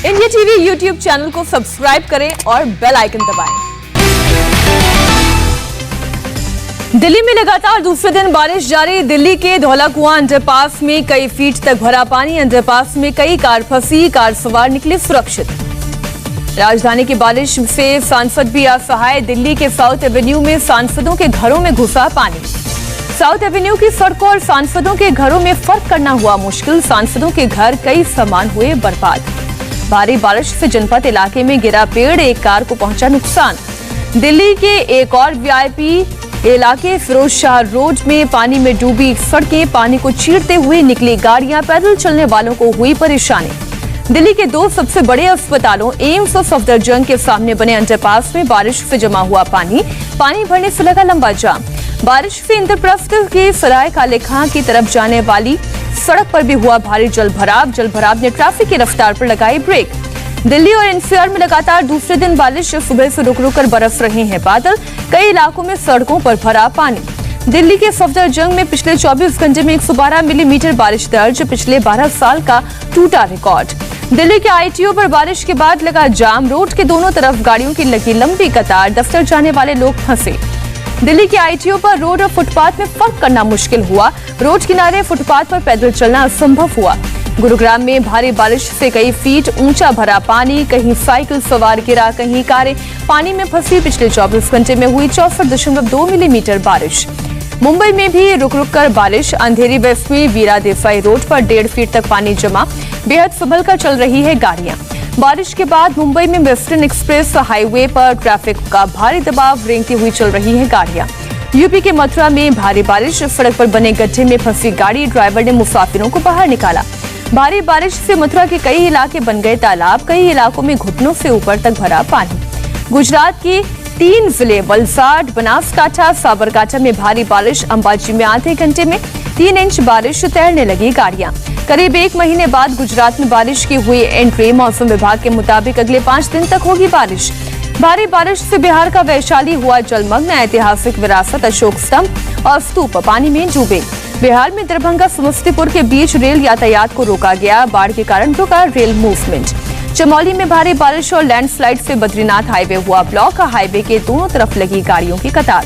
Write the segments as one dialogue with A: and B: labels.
A: India TV YouTube channel को subscribe करें और बेल आइकन दबाएं। दिल्ली में लगातार दूसरे दिन बारिश जारी। दिल्ली के धौला कुआं अंडरपास में कई फीट तक भरा पानी। अंडरपास में कई कार फंसी, कार सवार निकले सुरक्षित। राजधानी की बारिश से सांसद भी असहाय। दिल्ली के साउथ एवेन्यू में सांसदों के घरों में घुसा पानी। साउथ एवेन्यू की सड़कों और सांसदों के घरों में फर्क करना हुआ मुश्किल। सांसदों के घर, कई सामान हुए बर्बाद। भारी बारिश से जनपद इलाके में गिरा पेड़, एक कार को पहुंचा नुकसान। दिल्ली के एक और वीआईपी इलाके फिरोज शाह रोड में पानी में डूबी सड़कें, पानी को चीरते हुए निकली गाड़ियां, पैदल चलने वालों को हुई परेशानी। दिल्ली के दो सबसे बड़े अस्पतालों एम्स और सफदरजंग के सामने बने अंडरपास में बारिश से जमा हुआ पानी भरने से लगा लंबा जाम। बारिश से इंद्रप्रस्थ के सराय काले खां की तरफ जाने वाली सड़क पर भी हुआ भारी जल भराव ने ट्रैफिक की रफ्तार पर लगाई ब्रेक। दिल्ली और एनसीआर में लगातार दूसरे दिन बारिश, सुबह से रुक रुक कर बरस रहे हैं बादल। कई इलाकों में सड़कों पर भरा पानी। दिल्ली के सफदरजंग में पिछले 24 घंटे में 112 मिलीमीटर बारिश दर्ज, पिछले 12 साल का टूटा रिकॉर्ड। दिल्ली के आईटीओ पर बारिश के बाद लगा जाम, रोड के दोनों तरफ गाड़ियों की लगी लंबी कतार, दफ्तर जाने वाले लोग फंसे। दिल्ली के आईटीओ पर रोड और फुटपाथ में फर्क करना मुश्किल हुआ। रोड किनारे फुटपाथ पर पैदल चलना असंभव हुआ। गुरुग्राम में भारी बारिश से कई फीट ऊंचा भरा पानी, कहीं साइकिल सवार गिरा, कहीं कारें पानी में फंसी। पिछले 24 घंटे में हुई 64.2 मिलीमीटर बारिश। मुंबई में भी रुक रुक कर बारिश। अंधेरी वेस्ट में वीरा देसाई रोड पर 1.5 फीट तक पानी जमा, बेहद संभल कर चल रही है गाड़ियां। बारिश के बाद मुंबई में वेस्टर्न एक्सप्रेस हाईवे पर ट्रैफिक का भारी दबाव, रेंगती हुई चल रही है गाड़ियां। यूपी के मथुरा में भारी बारिश, सड़क पर बने गड्ढे में फंसी गाड़ी, ड्राइवर ने मुसाफिरों को बाहर निकाला। भारी बारिश से मथुरा के कई इलाके बन गए तालाब, कई इलाकों में घुटनों से ऊपर तक भरा पानी। गुजरात के 3 जिले वलसाड, बनासकांठा, साबरकांठा में भारी बारिश। अंबाजी में आधे घंटे में 3 इंच बारिश, तैरने लगी गाड़ियां। करीब 1 महीने बाद गुजरात में बारिश की हुई एंट्री। मौसम विभाग के मुताबिक अगले 5 दिन तक होगी बारिश। भारी बारिश से बिहार का वैशाली हुआ जलमग्न। ऐतिहासिक विरासत अशोक स्तंभ और स्तूप पानी में डूबे। बिहार में दरभंगा समस्तीपुर के बीच रेल यातायात को रोका गया, बाढ़ के कारण रुका रेल मूवमेंट। चमोली में भारी बारिश और लैंडस्लाइड से बद्रीनाथ हाईवे हुआ ब्लॉक, हाईवे के दोनों तरफ लगी गाड़ियों की कतार।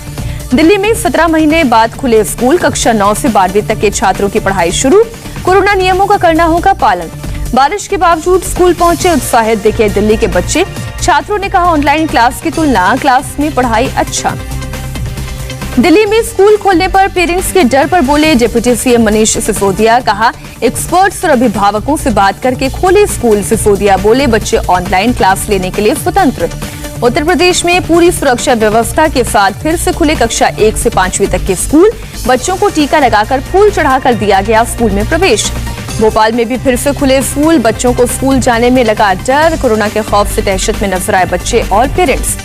A: दिल्ली में 17 महीने बाद खुले स्कूल, कक्षा 9 से 12वीं तक के छात्रों की पढ़ाई शुरू। कोरोना नियमों का करना होगा पालन। बारिश के बावजूद स्कूल पहुंचे उत्साहित दिखे दिल्ली के बच्चे। छात्रों ने कहा ऑनलाइन क्लास की तुलना क्लास में पढ़ाई अच्छा। दिल्ली में स्कूल खोलने पर पेरेंट्स के डर पर बोले डिप्टी सीएम मनीष सिसोदिया। कहा एक्सपर्ट्स और अभिभावकों से बात करके खोले स्कूल। सिसोदिया बोले बच्चे ऑनलाइन क्लास लेने के लिए स्वतंत्र। उत्तर प्रदेश में पूरी सुरक्षा व्यवस्था के साथ फिर से खुले कक्षा 1 से 5वीं तक के स्कूल। बच्चों को टीका लगाकर फूल चढ़ाकर दिया गया स्कूल में प्रवेश। भोपाल में भी फिर से खुले स्कूल, बच्चों को स्कूल जाने में लगा डर। कोरोना के खौफ से दहशत में नजर आए बच्चे और पेरेंट्स।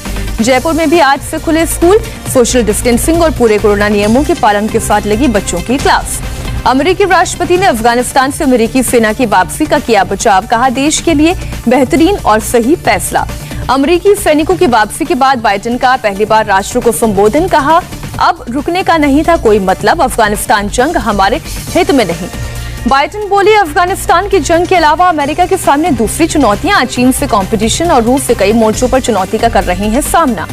A: जयपुर में भी आज से खुले स्कूल, सोशल डिस्टेंसिंग और पूरे कोरोना नियमों के पालन के साथ लगी बच्चों की क्लास। अमेरिकी राष्ट्रपति ने अफगानिस्तान से अमेरिकी सेना की वापसी का किया बचाव। कहा देश के लिए बेहतरीन और सही फैसला। अमेरिकी सैनिकों की वापसी के बाद बाइडेन का पहली बार राष्ट्र को संबोधन। कहा अब रुकने का नहीं था कोई मतलब, अफगानिस्तान जंग हमारे हित में नहीं। बाइडेन बोले अफगानिस्तान की जंग के अलावा अमेरिका के सामने दूसरी चुनौतियां। चीन से कंपटीशन और रूस से कई मोर्चों पर चुनौती का कर रहे हैं सामना।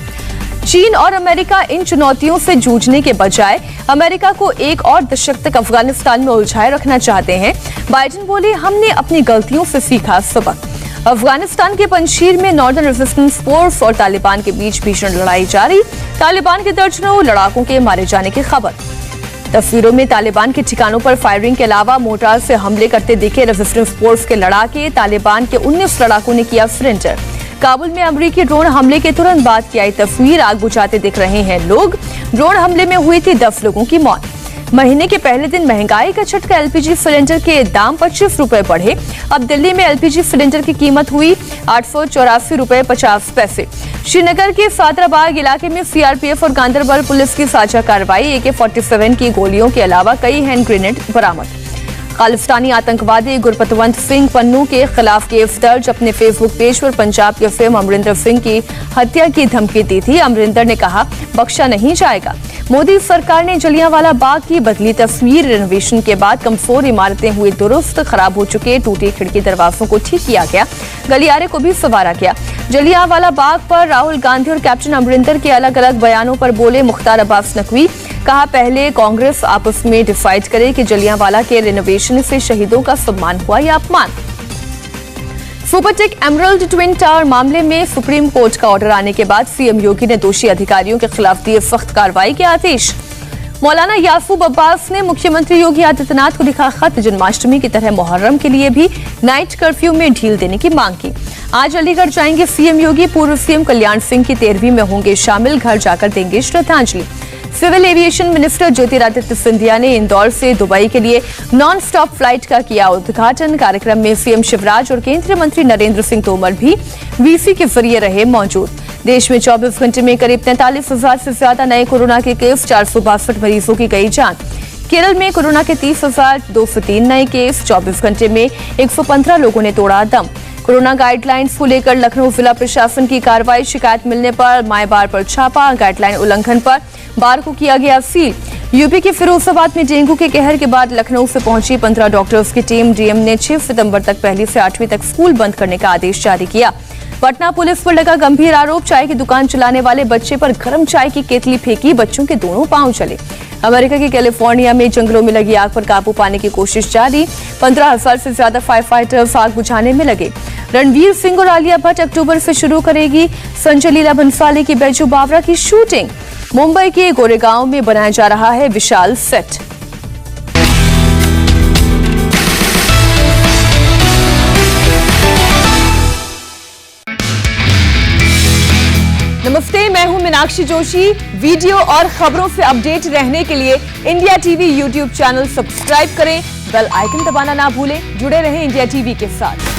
A: चीन और अमेरिका इन चुनौतियों से जूझने के बजाय अमेरिका को एक और दशक तक अफगानिस्तान में उलझाए रखना चाहते हैं। बाइडेन बोले हमने अपनी गलतियों से सीखा सबक। अफगानिस्तान के पंजशीर में नॉर्दर्न रेजिस्टेंस फोर्स और तालिबान के बीच भीषण लड़ाई जारी। तालिबान के दर्जनों लड़ाकों के मारे जाने की खबर। तस्वीरों में तालिबान के ठिकानों पर फायरिंग के अलावा मोर्टार से हमले करते दिखे रेजिस्टेंस फोर्स के लड़ाके। तालिबान के 19 लड़ाकों ने किया सरेंडर। काबुल में अमेरिकी ड्रोन हमले के तुरंत बाद की आई तस्वीर, आग बुझाते दिख रहे हैं लोग। ड्रोन हमले में हुई थी 10 लोगों की मौत। महीने के पहले दिन महंगाई का झटका, एलपीजी सिलेंडर के दाम 25 रुपए बढ़े। अब दिल्ली में एलपीजी सिलेंडर की कीमत हुई 884 रुपए 50 पैसे। श्रीनगर के सादराबाग इलाके में सीआरपीएफ और गांदरबल पुलिस की साझा कार्रवाई। AK-47 की गोलियों के अलावा कई हैंड ग्रेनेड बरामद। खालिस्तानी आतंकवादी गुरपतवंत सिंह पन्नू के खिलाफ केस दर्ज। अपने फेसबुक पेज पर पंजाब के फेम अमरिंदर सिंह की हत्या की धमकी दी थी। अमरिंदर ने कहा, बख्शा नहीं जाएगा। मोदी सरकार ने जलियांवाला बाग की बदली तस्वीर। रेनोवेशन के बाद कमजोर इमारतें हुई दुरुस्त, खराब हो चुके टूटे खिड़की दरवाजों को ठीक किया गया, गलियारे को भी संवारा गया। जलियांवाला बाग पर राहुल गांधी और कैप्टन अमरिंदर के अलग अलग बयानों पर बोले मुख्तार अब्बास नकवी। कहा, पहले कांग्रेस आपस में डिसाइड करे कि जलियांवाला के रेनोवेशन से शहीदों का सम्मान हुआ या अपमान। सुपरटेक एमरल्ड ट्विन टावर मामले में सुप्रीम कोर्ट का ऑर्डर आने के बाद सीएम योगी ने दोषी अधिकारियों के खिलाफ दिए सख्त कार्रवाई के आदेश। मौलाना याकूब अब्बास ने मुख्यमंत्री योगी आदित्यनाथ को लिखा खत। जन्माष्टमी की तरह मुहर्रम के लिए भी नाइट कर्फ्यू में ढील देने की मांग की। आज अलीगढ़ जाएंगे सीएम योगी। पूर्व सीएम कल्याण सिंह की 13वीं में होंगे शामिल, घर जाकर देंगे श्रद्धांजलि। Civil aviation minister Jyotiraditya Scindia ने इंदौर से दुबई के लिए नॉन स्टॉप फ्लाइट का किया उद्घाटन। कार्यक्रम में सीएम शिवराज और केंद्रीय मंत्री नरेंद्र सिंह तोमर भी वीसी के जरिए रहे मौजूद। देश में 24 घंटे में करीब 43,000 से ज्यादा नए कोरोना के केस, 462 मरीजों की गई जान। केरल में कोरोना के 30,203 नए केस, 24 घंटे में 115 लोगों ने तोड़ा दम। कोरोना गाइडलाइंस को लेकर लखनऊ जिला प्रशासन की कार्रवाई। शिकायत मिलने पर माय बार पर छापा। गाइडलाइन उल्लंघन पर बार को किया गया सील। यूपी के फिरोजाबाद में डेंगू के कहर के बाद लखनऊ से पहुंची 15 डॉक्टर्स की टीम। डीएम ने 6 सितंबर तक पहली से 8वीं तक स्कूल बंद करने का आदेश जारी किया। पटना पुलिस पर लगा गंभीर आरोप। चाय की दुकान चलाने वाले बच्चे पर गर्म चाय की केतली फेंकी, बच्चों के दोनों पांव चले। अमेरिका के कैलिफोर्निया में जंगलों में लगी आग पर काबू पाने की कोशिश जारी। 15,000 से ज्यादा फायर फाइटर्स आग बुझाने में लगे। रणवीर सिंह और आलिया भट्ट अक्टूबर से शुरू करेगी संजय लीला भंसाली की बैजू बावरा की शूटिंग। मुंबई के गोरेगांव में बनाया जा रहा है विशाल सेट। नमस्ते, मैं हूं मीनाक्षी जोशी। वीडियो और खबरों से अपडेट रहने के लिए India TV YouTube channel subscribe करें, बेल आइकन दबाना ना भूलें। जुड़े रहें इंडिया टीवी के साथ।